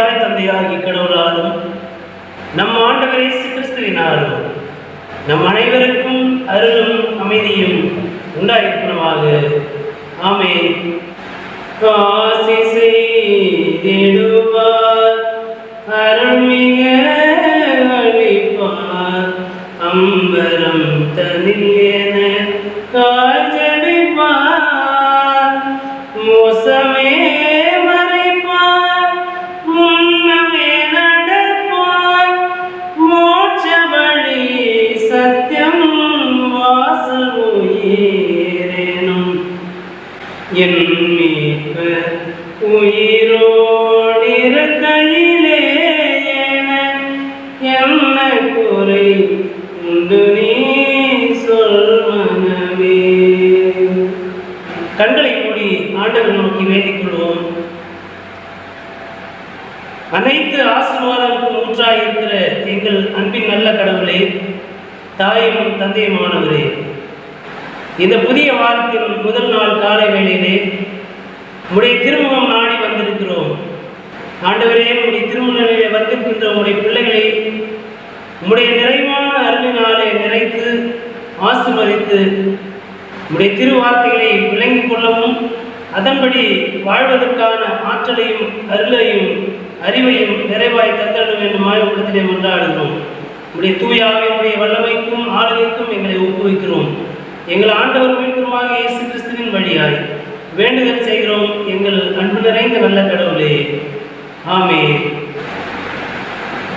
தாய் தந்தையாகி கடவுளாலும் நம் ஆண்டவர் இயேசு கிறிஸ்துவினாலும் நம் அனைவருக்கும் அருளும் அமைதியும் உண்டாயிருப்பனவாக. ஆமென். ஆசி செய்திடுவார், அருள்மிக அளிப்பார், அம்பரம் தனியென காஜடிப்பார், மோசமே மறைப்பார், முன்னமே நடப்பார், மோட்ச வழி சத்தியம் வாசல் உயிரேனும் என் மீட்பர் உயிரோடிருக்கையிலே என்ன குறை உண்டு நீ சொல் மனமே. கண்களை மூடி ஆண்டவர் நோக்கி வேண்டிக் கொள்வோம். அனைத்து ஆசீர்வாதங்களுக்கும் ஊற்றாயிருக்கிற எங்கள் அன்பின் நல்ல கடவுளே, தாயும் தந்தையுமானவரே, இந்த புதிய வாரத்தின் முதல் நாள் காலை வேளையிலே உடைய திருமுகம் நாடி வந்திருக்கிறோம். ஆண்டவரே, உடைய திருமுறையிலே வந்திருக்கின்ற உடைய பிள்ளைகளை உடைய நிறைவான அருளினாலே நிறைத்து ஆசீர்வதித்து உடைய திருவார்த்தைகளை விளங்கிக் கொள்ளவும் அதன்படி வாழ்வதற்கான ஆற்றலையும் அருளையும் அறிவையும் நிறைவாய் தந்தட வேண்டுமாய் உள்ளத்திலே கொண்டாடுகிறோம். உடைய தூயாவினுடைய வல்லமைக்கும் ஆளுகைக்கும் எங்களை ஒப்புவிக்கிறோம். எங்கள் ஆண்டவர் மீட்பருமாக இயேசு கிறிஸ்துவின் வழியாய் வேண்டுதல் செய்கிறோம் எங்கள் அன்பு நிறைந்த நல்ல கடவுளே. ஆமென்.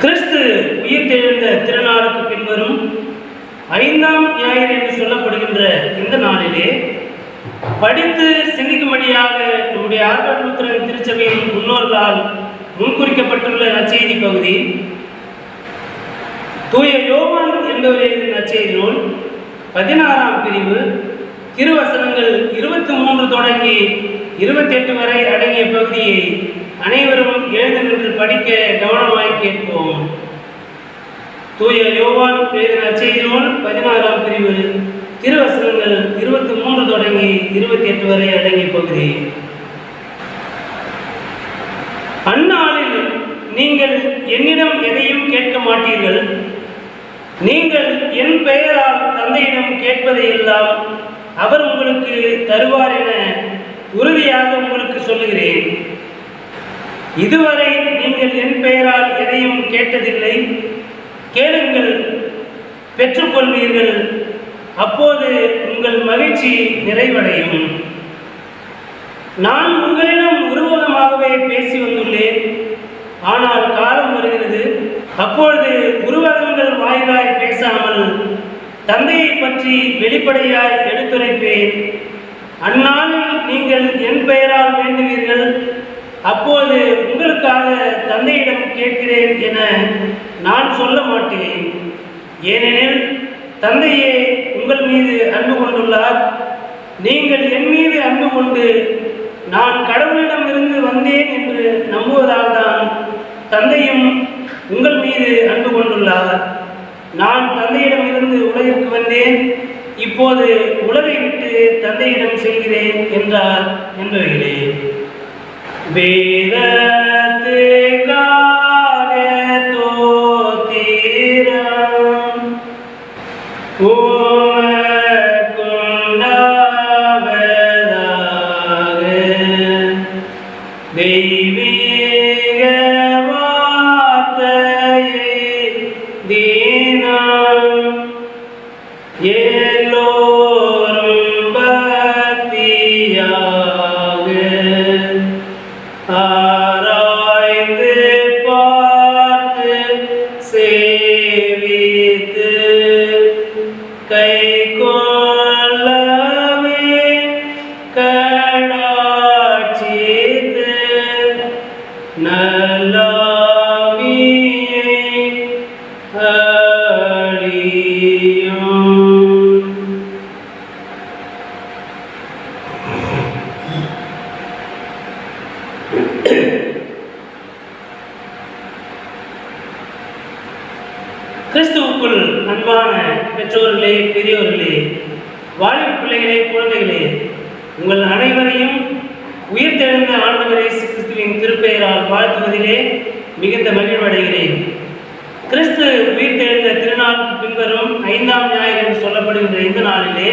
கிறிஸ்து உயிர்த்தெழுந்த திருநாளுக்கு பின்வரும் 5ஆம் ஞாயிறு என்று சொல்லப்படுகின்ற இந்த நாளிலே படித்து சிந்திக்கும்படியாக நம்முடைய ஆல்பர்ட் லூத்தரன் திருச்சபையின் முன்னோர்களால் முன்குறிக்கப்பட்டுள்ள நற்செய்தி பகுதி தூய யோவான் என்பவர் எழுதிய நற்செய்தி நூல் 16ஆம் பிரிவு திருவசனங்கள் 23 தொடங்கி 28 வரை அடங்கிய பகுதியை அனைவரும் எழுந்து நின்று படிக்க கவனமாய் கேட்போம். தூய யோவான் எழுதிய நற்செய்தி நூல் 16ஆம் பிரிவு திருவசனங்கள் 23 தொடங்கி 28 வரை அடங்கிய பகுதி. அந்நாளில் நீங்கள் என்னிடம் எதையும் கேட்க மாட்டீர்கள். நீங்கள் என் பெயரால் தந்தையிடம் கேட்பதையெல்லாம் அவர் உங்களுக்கு தருவார் என உறுதியாக உங்களுக்கு சொல்லுகிறேன். இதுவரை நீங்கள் என் பெயரால் எதையும் கேட்டதில்லை. கேளுங்கள், பெற்றுக்கொள்வீர்கள். அப்போது உங்கள் மகிழ்ச்சி நிறைவடையும். நான் உங்களிடம் உருவகமாகவே பேசி வந்துள்ளேன். ஆனால் காலம் வருகிறது, அப்பொழுது உருவகங்கள் வாயிலாய் பேசாமல் தந்தையை பற்றி வெளிப்படையாய் எடுத்துரைப்பேன். அந்நாளில் நீங்கள் என் பெயரால் வேண்டுவீர்கள். அப்போது உங்களுக்காக தந்தையிடம் கேட்கிறேன் என நான் சொல்ல மாட்டேன். ஏனெனில் தந்தையே உங்கள் மீது அன்பு கொண்டுள்ளார். நீங்கள் என் மீது அன்பு கொண்டு நான் கடவுளிடம் இருந்து வந்தேன் என்று நம்புவதால் தான் தந்தையும் உங்கள் மீது அன்பு கொண்டுள்ளார். நான் தந்தையிடம் இருந்து உலகிற்கு வந்தேன், இப்போது உலகை விட்டு தந்தையிடம் செல்கிறேன் என்றார் என்பவைகளே. வேதத்துக்காக தோத்திரம் உமக்குண்டாவதாக. தெய்வீக வார்த்தையை தினம் எல்லோரும் பக்தியாக ஆராய்ந்து பார்த்து சேவித்து கை கொள்ளவே கடாட்சித்து நல்லாவியை அழியும். கிறிஸ்துவுக்குள் அன்பான பெற்றோர்களே, பெரியோர்களே, வாலிப பிள்ளைகளே, குழந்தைகளே, உங்கள் அனைவரையும் உயிர்த்தெழுந்த ஆண்டவர் இயேசு கிறிஸ்துவின் திருப்பெயரால் வாழ்த்துவதிலே மிகுந்த மகிழ்வடைகிறேன். கிறிஸ்து உயிர்த்தெழுந்த திருநாளுக்கு பின்வரும் 5ஆம் ஞாயிறு என்று சொல்லப்படுகின்ற இந்த நாளிலே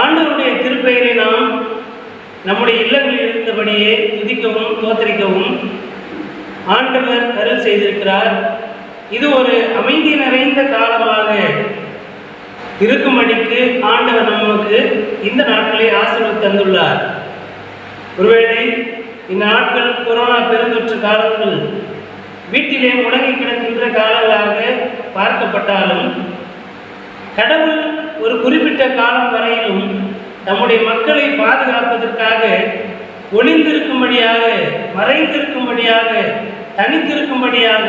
ஆண்டவருடைய திருப்பெயரை நாம் நம்முடைய இல்லங்களில் இருந்தபடியே துதிக்கவும் தோத்தரிக்கவும் ஆண்டவர் அருள் செய்திருக்கிறார். இது ஒரு அமைதி நிறைந்த காலமாக இருக்கும்படிக்கு ஆண்டவர் நமக்கு இந்த நாட்களை ஆசீர்வாதம் தந்துள்ளார். ஒருவேளை இந்த நாட்கள் கொரோனா பெருந்தொற்று காலங்கள் வீட்டிலே முடங்கி கிடக்கின்ற காலங்களாக பார்க்கப்பட்டாலும் கடவுள் ஒரு குறிப்பிட்ட காலம் வரையிலும் நம்முடைய மக்களை பாதுகாப்பதற்காக ஒளிந்திருக்கும்படியாக, மறைந்திருக்கும்படியாக, தனித்திருக்கும்படியாக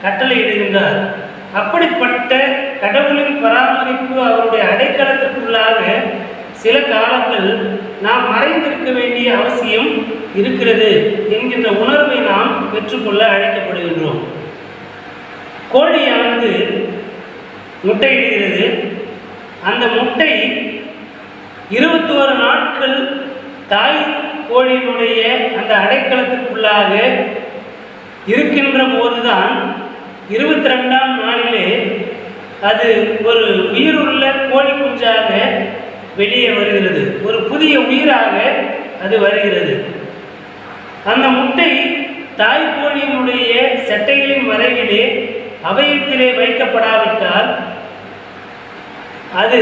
கட்டளையிடுகின்றார். அப்படிப்பட்ட கடவுளின் பராமரிப்பு, அவருடைய அடைக்கலத்திற்குள்ளாக சில காலங்கள் நாம் மறைந்திருக்க வேண்டிய அவசியம் இருக்கிறது என்கின்ற உணர்வை நாம் பெற்றுக்கொள்ள அழைக்கப்படுகின்றோம். கோழியானது முட்டையிடுகிறது. அந்த முட்டை 21 நாட்கள் தாய் கோழியினுடைய அந்த அடைக்கலத்திற்குள்ளாக இருக்கின்ற போதுதான் 22ஆம் நாளிலே அது ஒரு உயிருள்ள கோழி குஞ்சாக வெளியே வருகிறது. ஒரு புதிய உயிராக அது வருகிறது. அந்த முட்டை தாய் கோழியினுடைய சட்டைகளின் மறைவிலே அவயத்திலே வைக்கப்படாவிட்டால் அது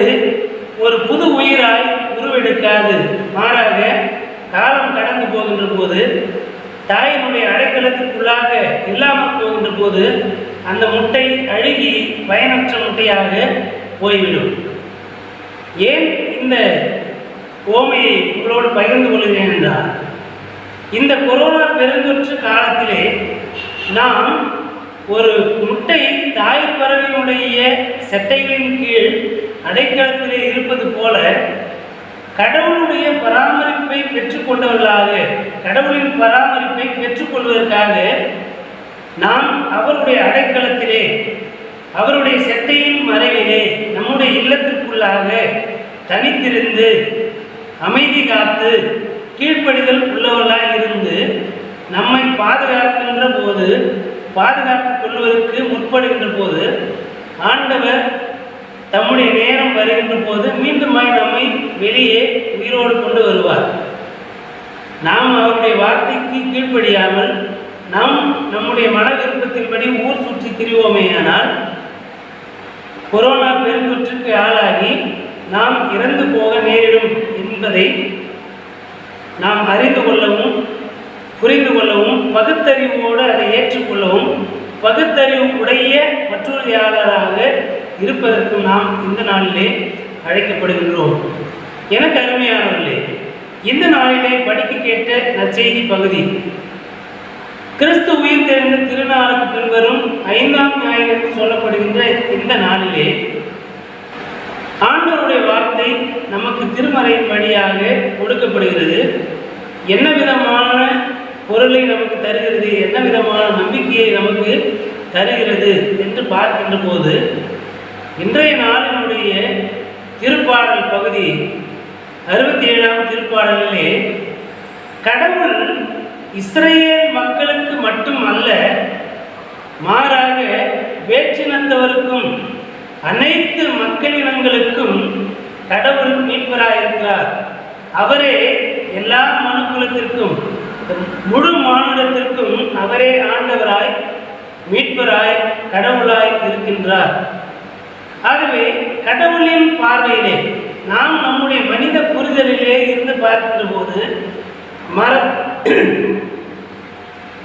ஒரு புது உயிராய் உருவெடுக்காது. மாறாக காலம் கடந்து போகின்ற போது, தாயினுடைய அடைக்கலத்துக்குள்ளாக இல்லாமல் போகின்ற போது அந்த முட்டை அழுகி பயனற்ற முட்டையாக போய்விடும். ஏன் இந்த ஓமையை உங்களோடு பகிர்ந்து கொள்கிறேன் என்றால், இந்த கொரோனா பெருந்தொற்று காலத்திலே நாம் ஒரு முட்டை தாய் பறவையினுடைய செட்டைகளின் கீழ் அடைக்கலத்திலே இருப்பது போல கடவுளுடைய பராமரிப்பை பெற்றுக்கொண்டவர்களாக, கடவுளின் பராமரிப்பை பெற்றுக்கொள்வதற்காக நாம் அவருடைய அடைக்கலத்திலே, அவருடைய செட்டையின் மறைவிலே, நம்முடைய இல்லத்திற்குள்ளாக தனித்திருந்து அமைதி காத்து கீழ்ப்படிதல் உள்ளவர்களாக இருந்து நம்மை பாதுகாக்கின்ற போது, பாதுகாத்துக் கொள்வதற்கு முற்படுகின்ற போது ஆண்டவர் தம்முடைய நேரம் வருகின்ற போது மீண்டுமாய் நம்மை வெளியே உயிரோடு கொண்டு வருவார். நாம் அவருடைய வார்த்தைக்கு கீழ்ப்படியாமல் நாம் நம்முடைய மன விருப்பத்தின்படி ஊர் சுற்றி திரிவோமேயானால் கொரோனா பெருந்தொற்றுக்கு ஆளாகி நாம் இறந்து போக நேரிடும் என்பதை நாம் அறிந்து கொள்ளவும், புரிந்து கொள்ளவும், பகுத்தறிவோடு அதை ஏற்றுக்கொள்ளவும், பகுத்தறிவு உடைய மற்றொருயாளராக இருப்பதற்கு நாம் இந்த நாளிலே அழைக்கப்படுகின்றோம். எனக்கு அருமையானவர்களே, இந்த நாளிலே படிக்க கேட்ட நற்செய்தி பகுதி கிறிஸ்து உயிர் தெரிந்த திருநாளுக்கு பின்வரும் 5ஆம் ஞாயிறு சொல்லப்படுகின்ற இந்த நாளிலே ஆண்டவருடைய வார்த்தை நமக்கு திருமறையின் வழியாக கொடுக்கப்படுகிறது. என்ன விதமான பொருளை நமக்கு தருகிறது, என்ன விதமான நம்பிக்கையை நமக்கு தருகிறது என்று பார்க்கின்ற போது இன்றைய நாளினுடைய திருப்பாடல் பகுதி 67ஆம் திருப்பாடலிலே கடவுள் இஸ்ரேல் மக்களுக்கு மட்டும் அல்ல, மாறாக வேற்றினத்தவருக்கும் அனைத்து மக்களினங்களுக்கும் கடவுள் மீட்பராயிருக்கிறார். அவரே எல்லா மனுக்குலத்திற்கும், முழு மானுடத்திற்கும் அவரே ஆண்டவராய், மீட்பராய், கடவுளாய் இருக்கின்றார். ஆகவே கடவுளின் பார்வையிலே நாம் நம்முடைய மனித புரிதலிலே இருந்து பார்க்கின்ற போது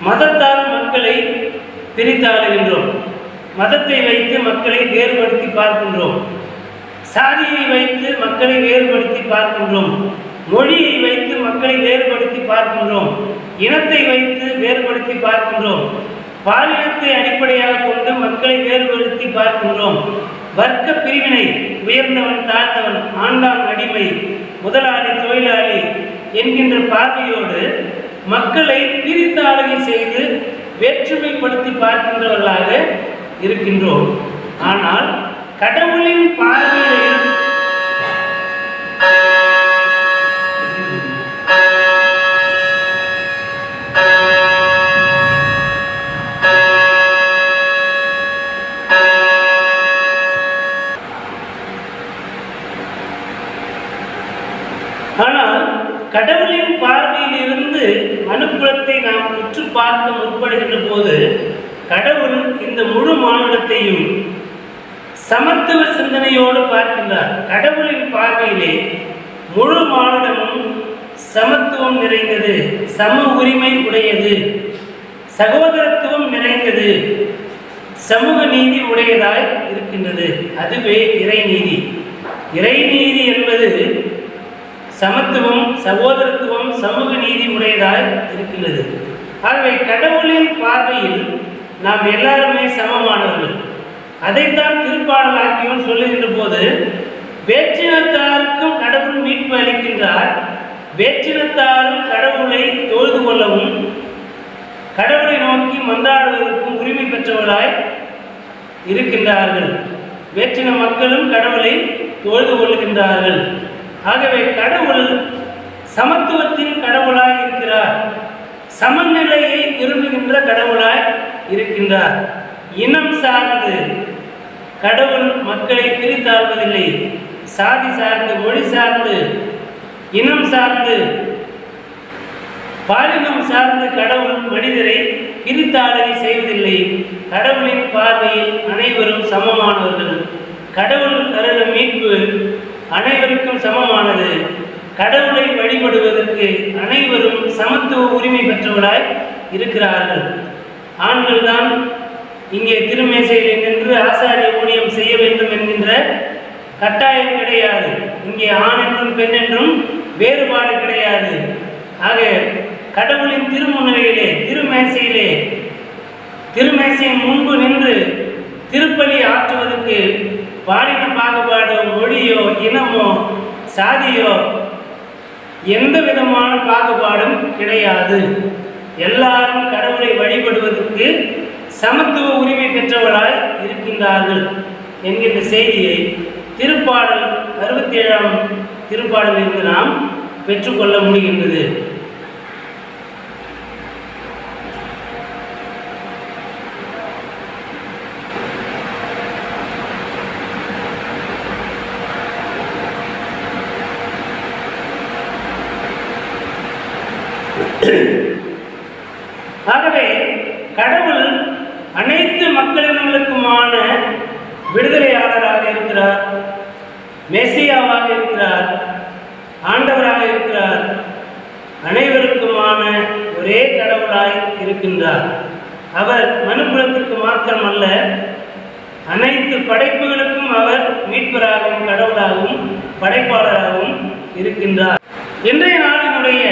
மதத்தால் மக்களை பிரித்தாளுகின்றோம், மதத்தை வைத்து மக்களை வேறுபடுத்தி பார்க்கின்றோம், சாதியை வைத்து மக்களை வேறுபடுத்தி பார்க்கின்றோம், மொழியை வைத்து மக்களை வேறுபடுத்தி பார்க்கின்றோம், இனத்தை வைத்து வேறுபடுத்தி பார்க்கின்றோம், பாலினத்தை அடிப்படையாக கொண்டு மக்களை வேறுபடுத்தி பார்க்கின்றோம், வர்க்க பிரிவினை, உயர்ந்தவன் தாழ்ந்தவன், ஆண்டான் அடிமை, முதலாளி தொழிலாளி என்கின்ற பார்வையோடு மக்களை பிரித்தாளுகை செய்து வேற்றுமைப்படுத்தி பார்க்கின்றவர்களாக இருக்கின்றோம். ஆனால் கடவுளின் பார்வையில் ஆனால் கடவுளின் பார்வையில் இருந்து மனுக்குலத்தை நாம் உற்று பார்க்க முற்படுகின்ற போது கடவுள் இந்த முழு மானுடத்தையும் சமத்துவ சிந்தனையோடு பார்க்கின்றார். கடவுளின் பார்வையிலே முழு மானுடமும் சமத்துவம் நிறைந்தது, சம உரிமை உடையது, சகோதரத்துவம் நிறைந்தது, சமூக நீதி உடையதாய் இருக்கின்றது. அதுவே இறைநீதி. இறைநீதி என்பது சமத்துவம், சகோதரத்துவம், சமூக நீதி உடையதாய் இருக்கின்றது. ஆகவே கடவுளின் பார்வையில் நாம் எல்லாருமே சமமானவர்கள். அதைத்தான் திருப்பாடல் ஆக்கியோன் சொல்லுகின்ற போது வேற்றினத்தாருக்கும் கடவுள் மீட்பு அளிக்கின்றார், வேற்றினத்தாரும் கடவுளை தொழுது கொள்ளவும் கடவுளை நோக்கி மன்றாடுவதற்கும் உரிமை பெற்றவர்களாய் இருக்கின்றார்கள். வேற்றின மக்களும் கடவுளை தொழுது கொள்கின்றார்கள். ஆகவே கடவுள் சமத்துவத்தின் கடவுளாய் இருக்கிறார், சமநிலையை விரும்புகின்ற கடவுளாய் இருக்கின்றார். இனம் சார்ந்து கடவுள் மக்களை பிரித்தாழ்வதில்லை. சாதி சார்ந்து, மொழி சார்ந்து, இனம் சார்ந்து, பாலினம் சார்ந்து கடவுள் மனிதரை பிரித்தாளரை செய்வதில்லை. கடவுளின் பார்வையில் அனைவரும் சமமானவர்கள். கடவுள் அருளும் மீட்பு அனைவருக்கும் சமமானது. கடவுளை வழிபடுவதற்கு அனைவரும் சமத்துவ உரிமை பெற்றவர்களாய் இருக்கிறார்கள். ஆண்கள் தான் இங்கே திருமேசையில் நின்று ஆசாரிய ஊழியம் செய்ய வேண்டும் என்கின்ற கட்டாயம் கிடையாது. இங்கே ஆண் என்றும் பெண் என்றும் வேறுபாடு கிடையாது. ஆக கடவுளின் திருமுன்னிலையிலே, திருமேசையின் முன்பு நின்று திருப்பலி ஆற்றுவதற்கு பாலின பாகுபாடோ, மொழியோ, இனமோ, சாதியோ எந்த விதமான பாகுபாடும் கிடையாது. எல்லாரும் கடவுளை வழிபடுவதற்கு சமத்துவ உரிமை பெற்றவர்களாய் இருக்கின்றார்கள் என்கின்ற செய்தியை திருப்பாடல் 67ஆம் திருப்பாடலிருந்து நாம் பெற்றுக்கொள்ள முடிகின்றது. ஆகவே கடவுள் அனைத்து மக்களினங்களுக்குமான விடுதலையாளராக இருக்கிறார், மெசியாவாக இருக்கிறார், ஆண்டவராக இருக்கிறார், அனைவருக்குமான ஒரே கடவுளாய் இருக்கின்றார். அவர் மனுக்குலத்திற்கு மாத்திரமல்ல, அனைத்து படைப்புகளுக்கும் அவர் மீட்பராகவும் கடவுளாகவும் படைப்பாளராகவும் இருக்கின்றார். இன்றைய நாளினுடைய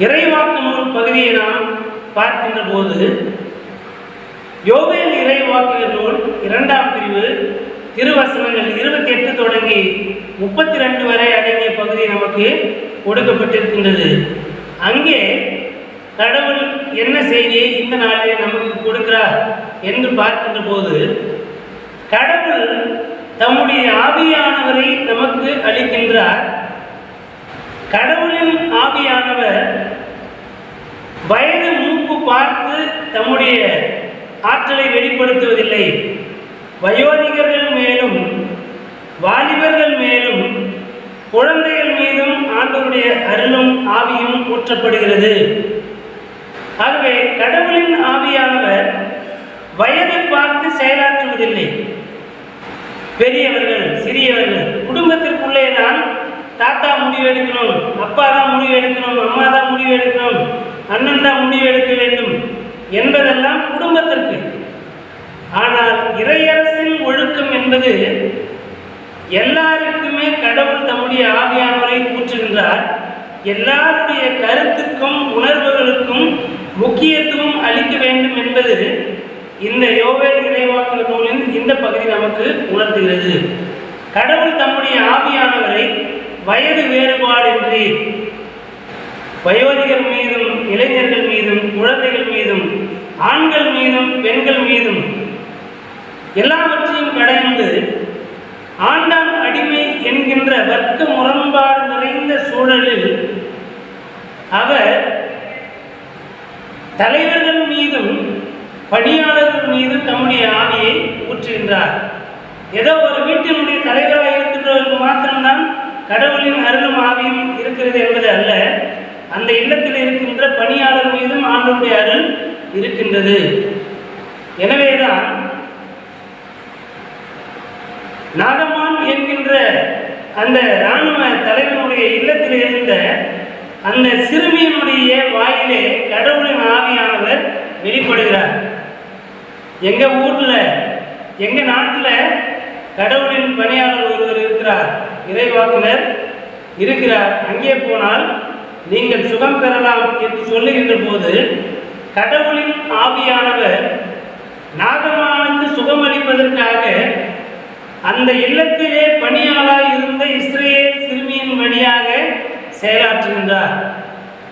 இறைவாக்கு நூல் பகுதியை நாம் பார்க்கின்ற போது யோவேல் இறைவாக்கினர் நூல் 2ஆம் பிரிவு திருவசனங்கள் 28 தொடங்கி 32 வரை அடங்கிய பகுதி நமக்கு கொடுக்கப்பட்டிருக்கின்றது. அங்கே கடவுள் என்ன செய்தியை இந்த நாளிலே நமக்கு கொடுக்கிறார் என்று பார்க்கின்ற போது கடவுள் தம்முடைய ஆவியானவரை நமக்கு அளிக்கின்றார். கடவுளின் ஆவியானவர் வயது மூப்பு பார்த்து தம்முடைய ஆற்றலை வெளிப்படுத்துவதில்லை. வயோதிகர்கள் மேலும், வாலிபர்கள் மேலும், குழந்தைகள் மீதும் ஆண்டவருடைய அருளும் ஆவியும் ஊற்றப்படுகிறது. ஆகவே கடவுளின் ஆவியானவர் வயதை பார்த்து செயலாற்றுவதில்லை. பெரியவர்கள், சிறியவர்கள், குடும்பத்திற்குள்ளே தான் தாத்தா முடிவு எடுக்கணும், அப்பா தான் முடிவு எடுக்கணும், அம்மா தான் முடிவு எடுக்கணும், அண்ணன் தான் முடிவு எடுக்க வேண்டும் என்பதெல்லாம் குடும்பத்திற்கு. ஆனால் இறையரசின் ஒழுக்கம் என்பது எல்லாருக்குமே கடவுள் தம்முடைய ஆவியானவரை ஊற்றுகின்றார். எல்லாருடைய கருத்துக்கும் உணர்வுகளுக்கும் முக்கியத்துவம் அளிக்க வேண்டும் என்பது இந்த யோவேல் இறைவாக்கு நூலின் இந்த பகுதி நமக்கு உணர்த்துகிறது. கடவுள் தம்முடைய ஆவியானவரை வயது வேறுபாடின்றி வயோதிகர் மீதும், இளைஞர்கள் மீதும், குழந்தைகள் மீதும், ஆண்கள் மீதும், பெண்கள் மீதும் எல்லாவற்றையும் கடந்து ஆண்டான் அடிமை என்கின்ற வர்க்க முரண்பாடு நிறைந்த சூழலில் அவர் தலைவர்கள் மீதும் பணியாளர்கள் மீதும் தம்முடைய ஆவியை ஊற்றுகின்றார். ஏதோ ஒரு வீட்டினுடைய தலைவராக இருக்கின்றவர்களுக்கு மாத்திரம்தான் கடவுளின் அருளும் ஆவியும் இருக்கிறது என்பது அல்ல, அந்த இல்லத்தில் இருக்கின்ற பணியாளர் மீதும் ஆண்டவருடைய அருள் இருக்கின்றது. எனவேதான் நாகமான் என்கின்ற அந்த இராணுவ தலைவனுடைய இல்லத்தில் இருந்த அந்த சிறுமியினுடைய வாயிலே கடவுளின் ஆவியானவர் வெளிப்படுகிறார். எங்க ஊர்ல, எங்க நாட்டில் கடவுளின் பணியாளர் ஒருவர் இருக்கிறார், இறைவாக்குனர் இருக்கிறார். அங்கே போனால் நீங்கள் சுகம் பெறலாம் என்று சொல்லுகின்ற போது கடவுளின் ஆவியானவர் நாகமானுக்கு சுகமளிப்பதற்காக அந்த இல்லத்திலே பணியாளாய் இருந்த இஸ்ரேல் சிறுமியின் வழியாக செயலாற்றுகின்றார்.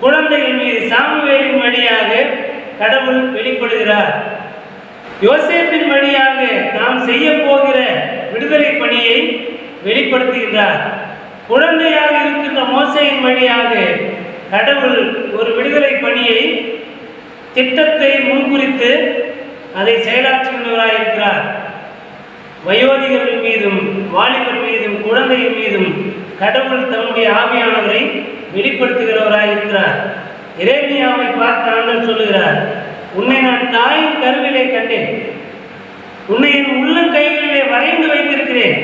குழந்தைகள் மீது சாமுவேலின் வழியாக கடவுள் வெளிப்படுகிறார். யோசேப்பின் வழியாக நாம் செய்ய போகிற விடுதலை பணியை வெளிப்படுத்துகின்றார். குழந்தையாக இருக்கின்ற மோசேயின் வழியாக கடவுள் ஒரு விடுதலை பணியை திட்டத்தை முன்குறித்து அதை செயலாற்றுகின்றவராக இருக்கிறார். வயோதிகர்கள் மீதும் வாலிபர் மீதும் குழந்தைகள் மீதும் கடவுள் தம்முடைய ஆவியானவரை வெளிப்படுத்துகிறவராக இருக்கிறார். எரேமியாவை பார்த்து ஆண்டவர் சொல்லுகிறார், உன்னை நான் தாயின் கருவிலே கண்டேன், உன்னை என் உள்ளங்கைகளிலே வரைந்து வைத்திருக்கிறேன்,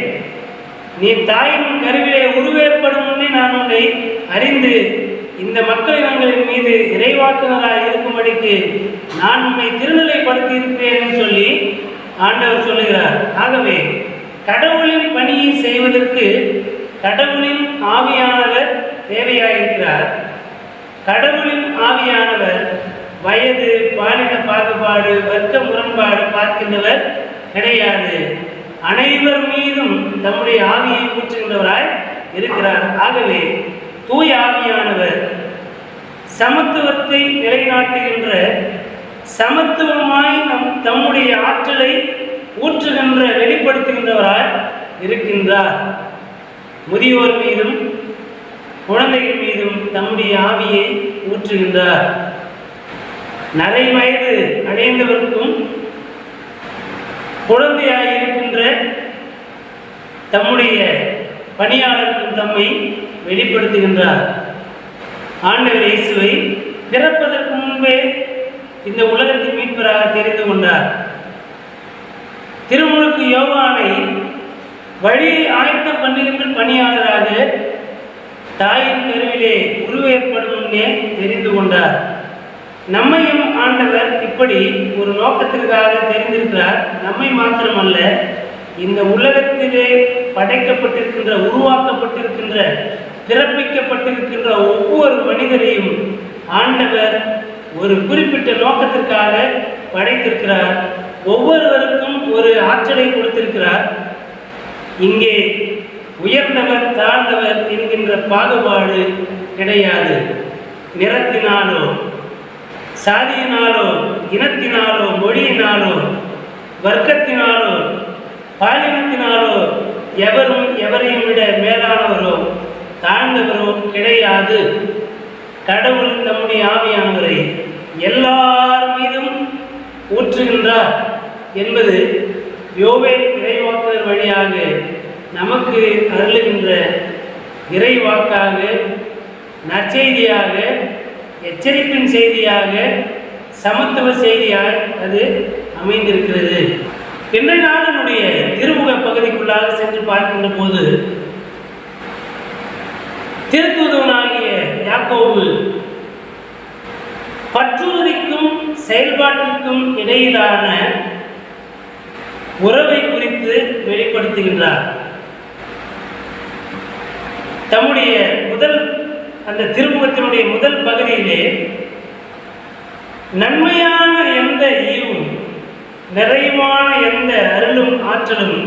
நீ தாயின் கருவிலே உருவேற்படும் முன்னே நான் உன்னை அறிந்து இந்த மக்களினங்களின் மீது இறைவாக்குனராக இருக்கும்படிக்கு நான் உன்னை திருநிலைப்படுத்தி இருக்கிறேன் என்று சொல்லி ஆண்டவர் சொல்லுகிறார். ஆகவே கடவுளின் பணியை செய்வதற்கு கடவுளின் ஆவியானவர் தேவையாயிருக்கிறார். கடவுளின் ஆவியானவர் வயது, பாலின பாகுபாடு, வர்க்க முரண்பாடு பார்க்கின்றவர் கிடையாது. அனைவர் மீதும் தம்முடைய ஆவியை ஊற்றுகின்றவராய் இருக்கிறார். ஆகவே தூய ஆவியானவர் சமத்துவத்தை நிலைநாட்டுகின்ற, சமத்துவமாய் தம்முடைய ஆற்றலை ஊற்றுகின்ற, வெளிப்படுத்துகின்றவராய் இருக்கின்றார். முதியோர் மீதும் குழந்தைகள் மீதும் தம்முடைய ஆவியை ஊற்றுகின்றார். நரை வயது அடைந்தவருக்கும் குழந்தையாய் இருக்கின்ற தம்முடைய பணியாளருக்கும் தம்மை வெளிப்படுத்துகின்றார். ஆண்டவர் இயேசுவை பிறப்பதற்கு முன்பே இந்த உலகத்தின் மீட்பராக தெரிந்து கொண்டார். திருமுழுக்கு யோவானை வழியை ஆயத்தம் பண்ணுகின்ற பணியாளராக தாயின் கருவிலே உருவேற்படும் முன்னே தெரிந்து கொண்டார். நம்மையும் ஆண்டவர் இப்படி ஒரு நோக்கத்திற்காக தெரிந்திருக்கிறார். நம்மை மாத்திரமல்ல, இந்த உலகத்திலே படைக்கப்பட்டிருக்கின்ற, உருவாக்கப்பட்டிருக்கின்ற, பிறப்பிக்கப்பட்டிருக்கின்ற ஒவ்வொரு மனிதரையும் ஆண்டவர் ஒரு குறிப்பிட்ட நோக்கத்திற்காக படைத்திருக்கிறார். ஒவ்வொருவருக்கும் ஒரு ஆற்றலை கொடுத்திருக்கிறார். இங்கே உயர்ந்தவர் தாழ்ந்தவர் என்கின்ற பாகுபாடு கிடையாது. நிறத்தினாலோ, சாதியினாலோ, இனத்தினாலோ, மொழியினாலோ, வர்க்கத்தினாலோ, பாலினத்தினாலோ எவரும் எவரையும் விட மேலானவரோ தாழ்ந்தவரோ கிடையாது. கடவுள் தம்முடைய ஆவியானவரை எல்லார் மீதும் ஊற்றுகின்றார் என்பது யோவேல் இறைவாக்குனர் வழியாக நமக்கு அருளுகின்ற இறைவாக்காக, நற்செய்தியாக, எச்சரிப்பின் செய்தியாக, சமத்துவ செய்தியாக அது அமைந்திருக்கிறது. இன்றைய நாளினுடைய திருமுக பகுதிக்குள்ளாக சென்று பார்க்கின்ற போது திருத்தூதவனாகிய யாக்கோபு பற்றுறுதிக்கும் செயல்பாட்டிற்கும் இடையிலான உறவை குறித்து வெளிப்படுத்துகின்றார். தம்முடைய அந்த திருமுகத்தினுடைய முதல் பகுதியிலே நன்மையான எந்த ஈவும், நிறைவான எந்த அருளும் ஆற்றலும்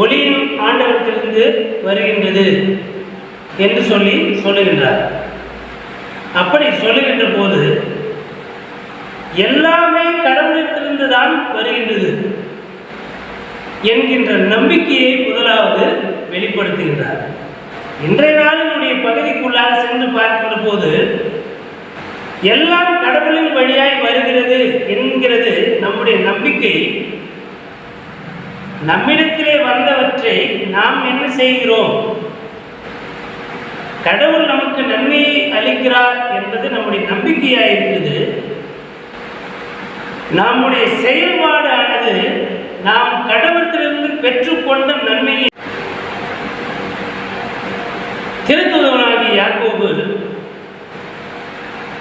ஒளியும் ஆண்டவரிலிருந்து வருகின்றது என்று சொல்லுகின்றார். அப்படி சொல்லுகின்ற போது எல்லாமே கடவுளிடத்திலிருந்து தான் வருகின்றது என்கின்ற நம்பிக்கையை முதலாவது வெளிப்படுத்துகின்றார். இன்றைய நாளினுடைய பகுதிக்குள்ளாக சென்று பார்க்கின்ற போது எல்லாம் கடவுளின் வழியாய் வருகிறது என்கிறது நம்முடைய நம்பிக்கை. நம்மிடத்திலே வந்தவற்றை நாம் என்ன செய்கிறோம், கடவுள் நமக்கு நன்மையை அளிக்கிறார் என்பது நம்முடைய நம்பிக்கையாக இருக்குது. நம்முடைய செயல்பாடு ஆனது நாம் கடவுளத்திலிருந்து பெற்றுக்கொண்ட நன்மையை. திருத்துதவனாகிய யாக்கோபு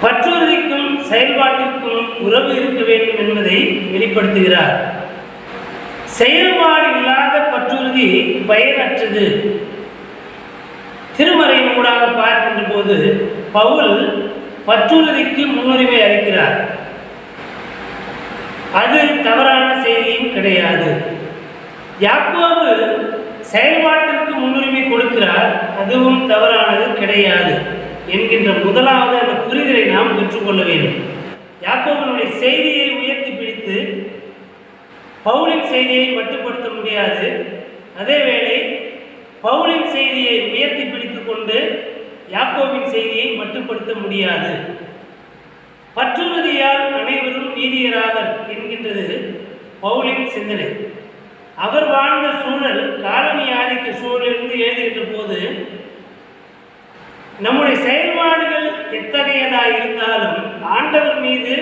பற்றுறுதிக்கும் செயல்பாட்டிற்கும் உறவு இருக்க வேண்டும் என்பதை வெளிப்படுத்துகிறார். செயல்பாடு இல்லாத பற்றுறுதி பயனற்றது. திருமறையின் ஊடாக பார்க்கின்ற போது பவுல் பற்றுறுதிக்கு முன்னுரிமை அளிக்கிறார். அது தவறான செய்தியும் கிடையாது. யாக்கோபு செயல்பாட்டிற்கு முன்னுரிமை கொடுக்கிறார், அதுவும் தவறானது கிடையாது என்கின்ற முதலாவது அந்த புரிதலை நாம் பெற்றுக்கொள்ள வேண்டும். யாக்கோபனுடைய செய்தியை உயர்த்தி பிடித்து பவுலின் செய்தியை மட்டுப்படுத்த முடியாது. அதேவேளை பவுலின் செய்தியை உயர்த்தி பிடித்துக் கொண்டு யாக்கோபின் செய்தியை மட்டுப்படுத்த முடியாது. பற்றுறுதியால் அனைவரும் நீதியராவர் என்கின்றது பவுலின் சிந்தனை. அவர் வாழ்ந்த சூழல் காலனி ஆதிக்க சூழலிருந்து எழுதுகின்ற போது நம்முடைய செயல்பாடுகள் எத்தகையதாக இருந்தாலும் ஆண்டவர் மீது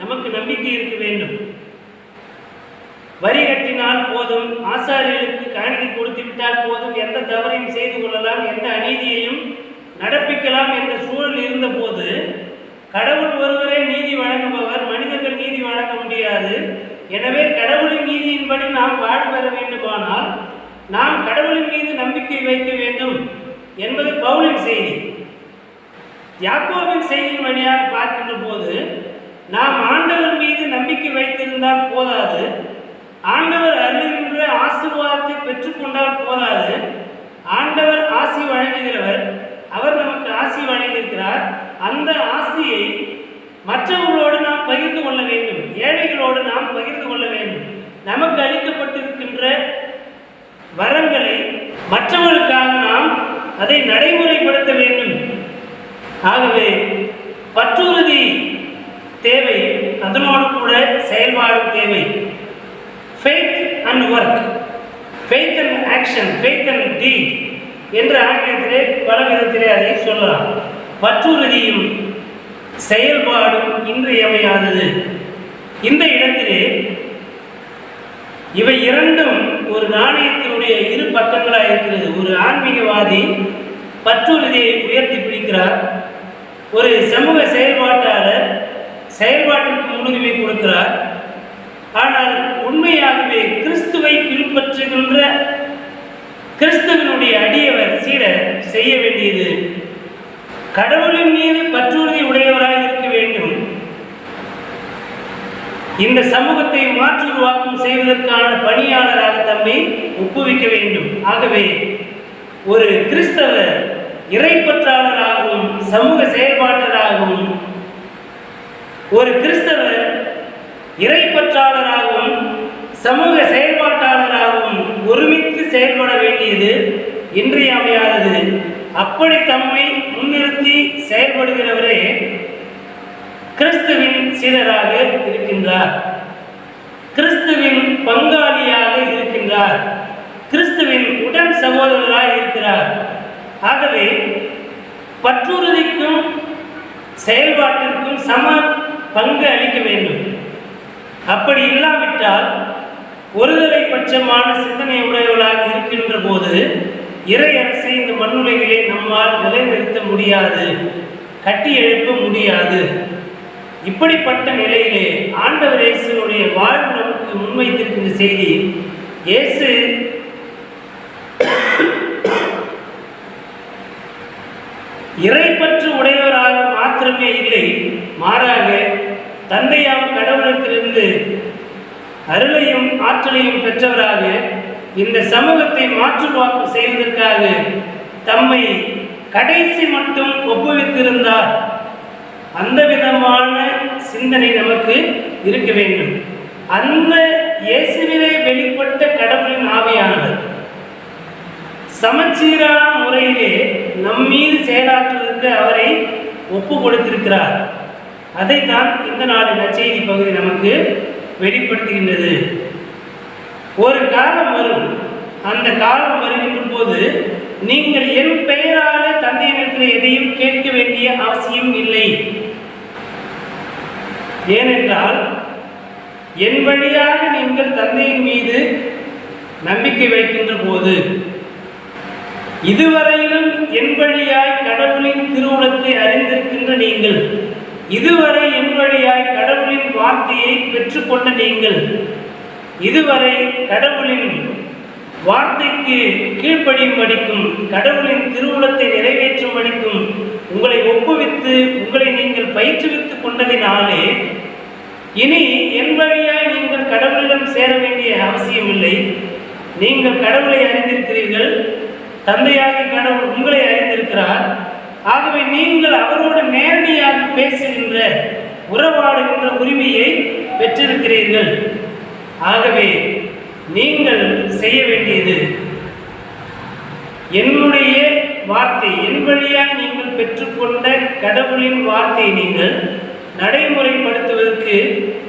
நமக்கு நம்பிக்கை இருக்க வேண்டும். வரி கட்டினால் போதும், ஆசாரியர்களுக்கு காணிக்கை கொடுத்து விட்டால் போதும், எந்த தவறையும் செய்து கொள்ளலாம், எந்த அநீதியையும் நடப்பிக்கலாம் என்ற சூழல் இருந்த போது கடவுள் ஒருவரே நீதி வழங்குபவர், மனிதர்கள் நீதி வழங்க முடியாது. எனவே கடவுளின் நீதியின்படி நாம் வாழ பெற வேண்டுமானால் நாம் கடவுளின் மீது நம்பிக்கை வைக்க வேண்டும் என்பது பவுலின் செய்தி. யாக்கோபின் செய்தியின் வழியாக பார்க்கின்ற போது நாம் ஆண்டவர் மீது நம்பிக்கை வைத்திருந்தால் போதாது, ஆண்டவர் அருளுகின்ற ஆசீர்வாதத்தை பெற்றுக்கொண்டால் போதாது. ஆண்டவர் ஆசி வழங்குகிறவர், அவர் நமக்கு ஆசி வழங்கியிருக்கிறார். அந்த ஆசியை மற்றவர்களோடு நாம் பகிர்ந்து கொள்ள வேண்டும், ஏழைகளோடு நாம் பகிர்ந்து கொள்ள வேண்டும். நமக்கு அளிக்கப்பட்டிருக்கின்ற வரங்களை மற்றவர்களுக்காக நாம் அதை நடைமுறைப்படுத்த வேண்டும். ஆகவே பற்றுறுதி தேவை, அதனோடு கூட செயல்பாடும் தேவை. faith and work, faith and action, faith and deed என்று ஆங்கிலத்திலே பல விதத்திலே அதை சொல்லலாம். பற்றுறுதியும் செயல்பாடும் இன்றியமையாதது. இந்த இடத்திலே இவை இரண்டும் ஒரு நாணயத்தினுடைய இரு பக்கங்களாக இருக்கிறது. ஒரு ஆன்மீகவாதி பற்றுறுதியை உயர்த்தி பிடிக்கிறார், ஒரு சமூக செயல்பாட்டாளர் செயல்பாட்டிற்கு முன்னுரிமை கொடுக்கிறார். ஆனால் உண்மையாகவே கிறிஸ்துவை பின்பற்றுகின்ற கிறிஸ்துவனுடைய அடியவர் சீடர் செய்ய வேண்டியது கடவுளின் மீது பற்றுறுதி உடையவராக இருக்க வேண்டும். இந்த சமூகத்தை மாற்றுருவாக்கம் செய்வதற்கான பணியாளராக தம்மை ஒப்புவிக்க வேண்டும். ஆகவே ஒரு கிறிஸ்தவர் இறைப்பற்றாளராகவும் சமூக செயல்பாட்டராகவும், ஒரு கிறிஸ்தவர் இறைப்பற்றாளராகவும் சமூக செயல்பாட்டாளராகவும் ஒருமித்து செயல்பட வேண்டியது இன்றியமையாதது. அப்படி தம்மை முன்னிறுத்தி செயல்படுகிறவரே கிறிஸ்துவின் சீடராக இருக்கின்றார், கிறிஸ்துவின் பங்காளியாக இருக்கின்றார், கிறிஸ்துவின் உடன் சகோதரராக இருக்கிறார். ஆகவே பற்றுறுதிக்கும் செயல்பாட்டிற்கும் சம பங்கு அளிக்க வேண்டும். அப்படி இல்லாவிட்டால் ஒருதலை பட்சமான சிந்தனை உடையவர்களாக இருக்கின்ற போது இறை அரசை இந்த மண்ணுலகிலே நம்மால் நிலைநிறுத்த முடியாது, கட்டி எழுப்ப முடியாது. இப்படிப்பட்ட நிலையிலே ஆண்டவர் இயேசுனுடைய வாழ்வு நமக்கு முன்வைத்திருக்கின்ற செய்தி, இயேசு இறைப்பற்று உடையவராக மாத்திரமே இல்லை, மாறாக தந்தையாம் கடவுளத்திலிருந்து அருளையும் ஆற்றலையும் பெற்றவராக இந்த சமூகத்தை மாற்றுவாக்கம் செய்வதற்காக தம்மை கடைசி மட்டும் ஒப்புவித்திருந்தார். அந்த விதமான சிந்தனை நமக்கு இருக்க வேண்டும். அந்த இயேசுவிலே வெளிப்பட்ட கடவுளின் ஆவியானவர் சமச்சீரான முறையிலே நம்மீது செயலாற்றுவதற்கு அவரை ஒப்பு கொடுத்திருக்கிறார். அதைத்தான் இந்த நாளின் நற்செய்தி பகுதி நமக்கு வெளிப்படுத்துகின்றது. ஒரு காலம் வரும், அந்த காலம் வருகின்ற போது நீங்கள் என் பெயராலே தந்தையிடத்தில் எதையும் கேட்க வேண்டிய அவசியம் இல்லை. ஏனென்றால் என் வழியாக நீங்கள் தந்தையின் மீது நம்பிக்கை வைக்கின்ற போது, இதுவரையிலும் என் வழியாய் கடவுளின் திருவுளத்தை அறிந்திருக்கின்ற நீங்கள், இதுவரை என் வழியாய் கடவுளின் வார்த்தையை பெற்றுக்கொண்ட நீங்கள், இதுவரை கடவுளின் வார்த்தைக்கு கீழ்ப்படியும்படிக்கும் கடவுளின் திருவுளத்தை நிறைவேற்றும்படிக்கும் உங்களை ஒப்புவித்து உங்களை நீங்கள் பயிற்றுவித்துக் கொண்டதினாலே இனி என் வழியாய் நீங்கள் கடவுளிடம் சேர வேண்டிய அவசியமில்லை. நீங்கள் கடவுளை அறிந்திருக்கிறீர்கள், தந்தையாகிய கடவுள் உங்களை அறிந்திருக்கிறார். ஆகவே நீங்கள் அவரோடு நேரடியாக பேசுகின்ற உறவாடுகின்ற உரிமையை பெற்றிருக்கிறீர்கள். ஆகவே நீங்கள் செய்ய வேண்டியது, என்னுடைய வார்த்தை, என் வழியாக நீங்கள் பெற்றுக்கொண்ட கடவுளின் வார்த்தையை நீங்கள் நடைமுறைப்படுத்துவதற்கு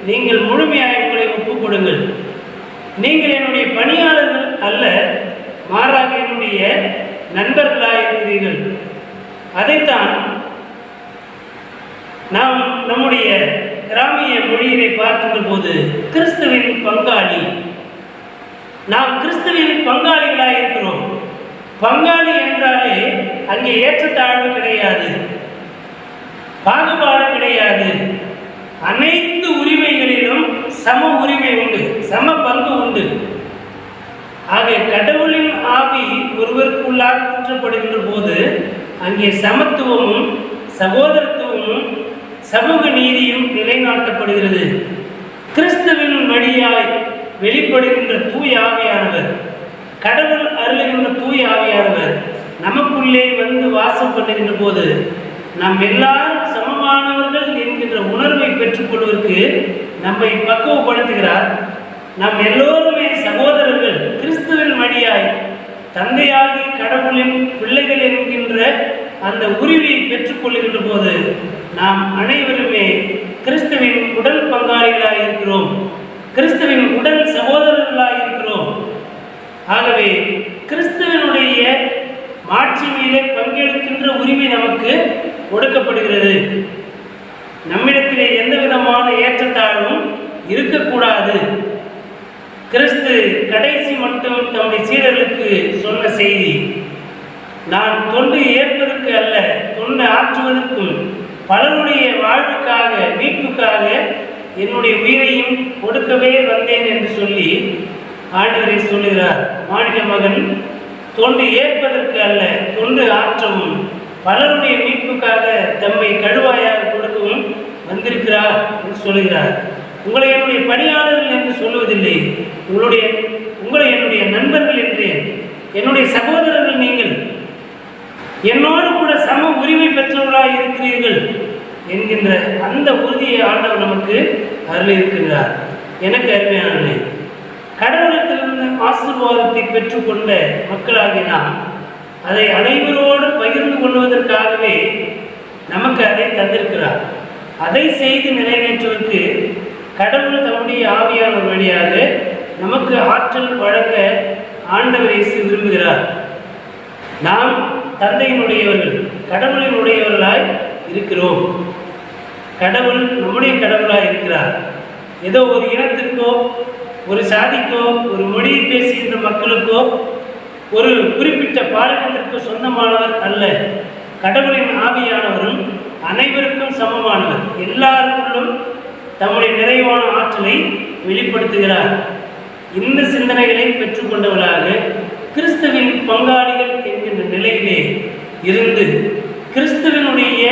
நீங்கள் முழுமையாக உங்களை ஒப்புக் கொடுங்கள். நீங்கள் என்னுடைய பணியாளர்கள் அல்ல, மாறாக என்னுடைய நண்பர்களாக இருக்கிறீர்கள். அதைத்தான் நாம் நம்முடைய கிராமிய மொழியினை பார்க்கின்ற போது கிறிஸ்துவின் பங்காளி, நாம் கிறிஸ்துவின் பங்காளிகளாக இருக்கிறோம். பங்காளி என்றாலே அங்கே ஏற்றத்தாழ்வு கிடையாது, பாகுபாடு கிடையாது. அனைத்து உரிமைகளிலும் சம உரிமை உண்டு, சம பங்கு உண்டு. ஆக கடவுளின் ஆவி ஒருவருக்குள்ளாக ஊற்றப்படுகின்ற போது அங்கே சமத்துவமும் சகோதரத்துவமும் சமூக நீதியும் நிலைநாட்டப்படுகிறது. கிறிஸ்துவின் வழியாய் வெளிப்படுகின்ற தூய ஆவியானவர், கடவுள் அருளுகின்ற தூய ஆவியானவர் நமக்குள்ளே வந்து வாசம் பண்ணுகின்ற போது நாம் எல்லாரும் சமமானவர்கள் என்கின்ற உணர்வை பெற்றுக்கொள்வதற்கு நம்மை பக்குவப்படுத்துகிறார். நாம் எல்லோருமே சகோதரர்கள், கிறிஸ்துவின் வழியாய் தந்தையாகி கடவுளின் பிள்ளைகள் என்கின்ற அந்த உரிமையை பெற்றுக்கொள்கின்ற போது நாம் அனைவருமே கிறிஸ்துவின் உடல் பங்காளிகளாக இருக்கிறோம், கிறிஸ்துவின் உடல் சகோதரர்களாக இருக்கிறோம். ஆகவே கிறிஸ்துவனுடைய மாட்சிமையிலே பங்கெடுக்கின்ற உரிமை நமக்கு கொடுக்கப்படுகிறது. நம்மிடத்திலே எந்த விதமான ஏற்றத்தாழ்வும் இருக்கக்கூடாது. கிறிஸ்து கடைசி மட்டும் தம்முடைய சீடர்களுக்கு சொன்ன செய்தி, நான் தொண்டு ஏற்பதற்கு அல்ல, தொண்டு ஆற்றுவதற்கும் பலருடைய வாழ்வுக்காக மீட்புக்காக என்னுடைய உயிரையும் கொடுக்கவே வந்தேன் என்று சொல்லி ஆண்டவரை சொல்லுகிறார். மானிட மகன் தொண்டு ஏற்பதற்கு அல்ல, தொண்டு ஆற்றவும் பலருடைய மீட்புக்காக தம்மை கழுவாயாக கொடுக்கவும் வந்திருக்கிறார் என்று சொல்லுகிறார். உங்களை என்னுடைய பணியாளர்கள் என்று சொல்லுவதில்லை, உங்களை என்னுடைய நண்பர்கள் என்றேன், என்னுடைய சகோதரர்கள் நீங்கள், என்னோடு கூட சம உரிமை பெற்றவர்களாக இருக்கிறீர்கள் என்கின்ற அந்த உறுதியை ஆண்டவர் நமக்கு அருள் இருக்கின்றார். எனக்கு அருமையானது, கடவுளத்திலிருந்து ஆசீர்வாதத்தை பெற்றுக்கொண்ட மக்களாகிய நாம் அதை அனைவரோடு பகிர்ந்து கொள்வதற்காகவே நமக்கு அதை தந்திருக்கிறார். அதை செய்து நிறைவேற்றுவதற்கு கடவுள் தம்முடைய ஆவியானவர் வழியாக நமக்கு ஆற்றல் வழங்க ஆண்டவர் இயேசு விரும்புகிறார். நாம் தந்தையினுடையவர்கள், கடவுளினுடையவர்களாய் இருக்கிறோம். கடவுள் நம்முடைய கடவுளாய் இருக்கிறார். ஏதோ ஒரு இனத்திற்கோ ஒரு சாதிக்கோ ஒரு மொழியை பேசுகின்ற மக்களுக்கோ ஒரு குறிப்பிட்ட பாலினத்திற்கு சொந்தமானவர் அல்ல. கடவுளின் ஆவியானவரும் அனைவருக்கும் சமமானவர், எல்லாருக்குள்ளும் தம்முடைய நிறைவான ஆற்றலை வெளிப்படுத்துகிறார். இந்த சிந்தனைகளை பெற்றுக்கொண்டவர்களாக கிறிஸ்துவின் பங்காளிகள் என்கின்ற நிலையிலே இருந்து கிறிஸ்துவனுடைய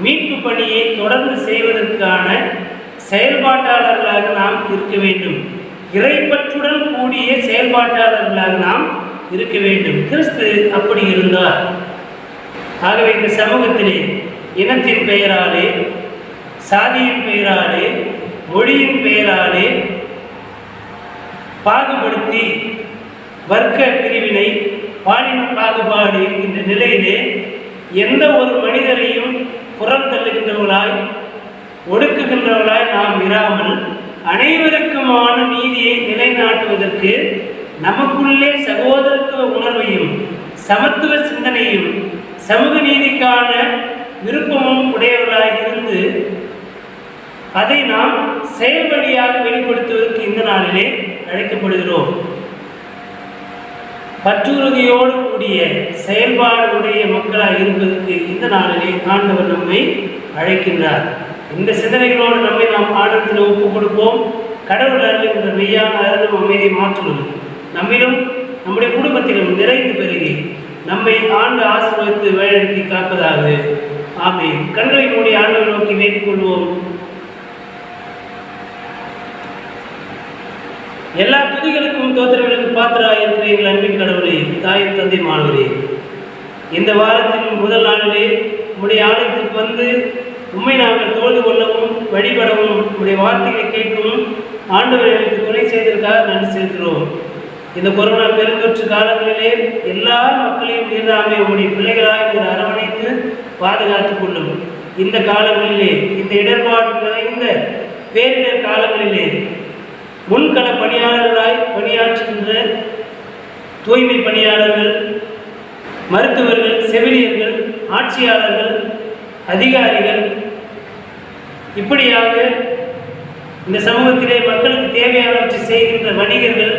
மீட்பு பணியை தொடர்ந்து செய்வதற்கான செயல்பாட்டாளர்களாக நாம் இருக்க வேண்டும். இறைப்பற்றுடன் கூடிய செயல்பாட்டாளர்களாக நாம் இருக்க வேண்டும். கிறிஸ்து அப்படி இருந்தார். ஆகவே இந்த சமூகத்திலே இனத்தின் பெயராலே, சாதியின் பெயராலே, மொழியின் பெயராலே பாகுபடுத்தி வர்க்க பிரிவினை, பாலின பாகுபாடு என்கின்ற நிலையிலே எந்த ஒரு மனிதரையும் புறம் தள்ளுகின்றவர்களாய் ஒடுக்குகின்றவர்களாய் நாம் இராமல் அனைவருக்குமான நீதியை நிலைநாட்டுவதற்கு நமக்குள்ளே சகோதரத்துவ உணர்வையும் சமத்துவ சிந்தனையும் சமூக நீதிக்கான விருப்பமும் உடையவர்களாக இருந்து அதை நாம் செயல் வழியாக வெளிப்படுத்துவதற்கு இந்த நாளிலே அழைக்கப்படுகிறோம். பற்றுறுதியோடு கூடிய செயல்பாடு உடைய மக்களாக இருப்பதற்கு இந்த நாளிலே ஆண்டவர் நம்மை அழைக்கின்றார். இந்த சிந்தனைகளோடு நம்மை நாம் ஆண்டவத்தில் ஒப்புக் கொடுப்போம். கடவுள் அருள் என்ற மெய்யான அருளும் அமைதியை மாற்றணும் நம்மிலும் நம்முடைய குடும்பத்திலும் நிறைந்து பெருகி நம்மை ஆண்டு ஆசீர்வதித்து வழிநடத்தி காப்பதாக. ஆமென். கண்களை மூடி ஆண்டவரை நோக்கி வேண்டிக் கொள்வோம். எல்லா துதிகளுக்கும் தோத்திரங்களுக்கும் பாத்திராக இருக்கிற எங்கள் அன்பின் கடவுளே, தாயின் தந்தை மாணவரே, இந்த வாரத்தின் முதல் நாளிலே உம்முடைய ஆலயத்திற்கு வந்து உண்மை நாங்கள் தோல்வி கொள்ளவும் வழிபடவும் உம்முடைய வார்த்தைகளை கேட்கவும் ஆண்டவர் எனக்கு துணை செய்ததற்காக நன்றி செலுத்துகிறோம். இந்த கொரோனா பெருந்தொற்று காலங்களிலே எல்லா மக்களையும் நீர்தாமே உம்முடைய பிள்ளைகளாக ஒரு அரவணைத்து பாதுகாத்துக் கொள்ளும். இந்த காலங்களிலே, இந்த இடர்பாடு நிறைந்த பேரிடர் காலங்களிலே முன்கள பணியாளர்களாய் பணியாற்றுகின்ற தூய்மை பணியாளர்கள், மருத்துவர்கள், செவிலியர்கள், ஆட்சியாளர்கள், அதிகாரிகள், இப்படியாக இந்த சமூகத்திலே மக்களுக்கு தேவையானவற்றை செய்கின்ற வணிகர்கள்,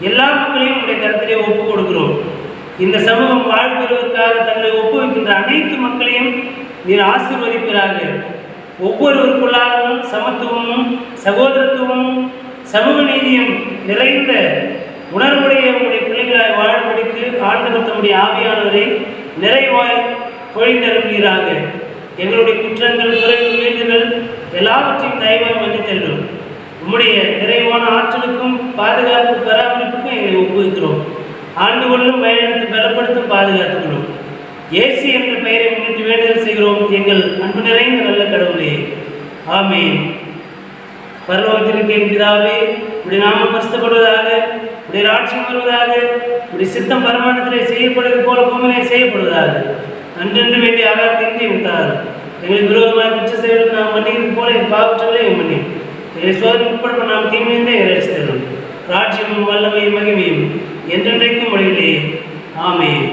எல்லா மக்களையும் உடைய கருத்திலே ஒப்புக் கொடுக்கிறோம். இந்த சமூகம் வாழ்வதற்காக தங்களை ஒப்புவிக்கின்ற அனைத்து மக்களையும் நீர் ஆசீர்வதிப்பீராக. ஒவ்வொருவருக்குள்ளாகவும் சமத்துவமும் சகோதரத்துவமும் சமூக நீதியும் நிறைந்த உணர்வுடைய உங்களுடைய பிள்ளைகளாய் வாழ்வதற்கு ஆண்டவர் தம்முடைய ஆவியானவரை நிறைவாய் பொழிந்தருள்வீராக. எங்களுடைய குற்றங்கள், குறைகள், மீறுதல்கள் எல்லாவற்றையும் தயவாய் மன்னித்தருளும். உம்முடைய நிறைவான ஆற்றலுக்கும் பாதுகாப்பு பராமரிப்புக்கும் எங்களை ஒப்புவிக்கிறோம். ஆண்டு கொள்ளும் வழிநடத்தி பலப்படுத்தும் பாதுகாத்துக்கிறோம். இயேசு என்ற பெயரை முன்னிட்டு வேண்டுதல் செய்கிறோம் எங்கள் அன்பு நிறைந்த நல்ல கடவுளே. ஆமென். பரலோகத்திற்கு என் பிதாவே, உடைய நாமம் பரிசுத்தப்படுவதாக, உடைய ராட்சியம் வருவதாக, உடைய சித்தம் பரமானத்திலே செய்யப்படுவது போல பூமியிலே செய்யப்படுவதாக. அன்றென்று வேண்டிய ஆகாரத்தை இன்றி விட்டார். எங்களுக்கு விரோதமாக குற்ற செயலுக்கு நாம் மன்னிக்கிறது போல என் பாவற்றங்களை மன்னி எங்களை சோதனை உட்பட நாம் தீமையிலே இறைச்சி தரும். ராட்சியமும் வல்லமையும் மகிமையும் என்றென்றைக்கும் முடிவிலே. ஆமென்.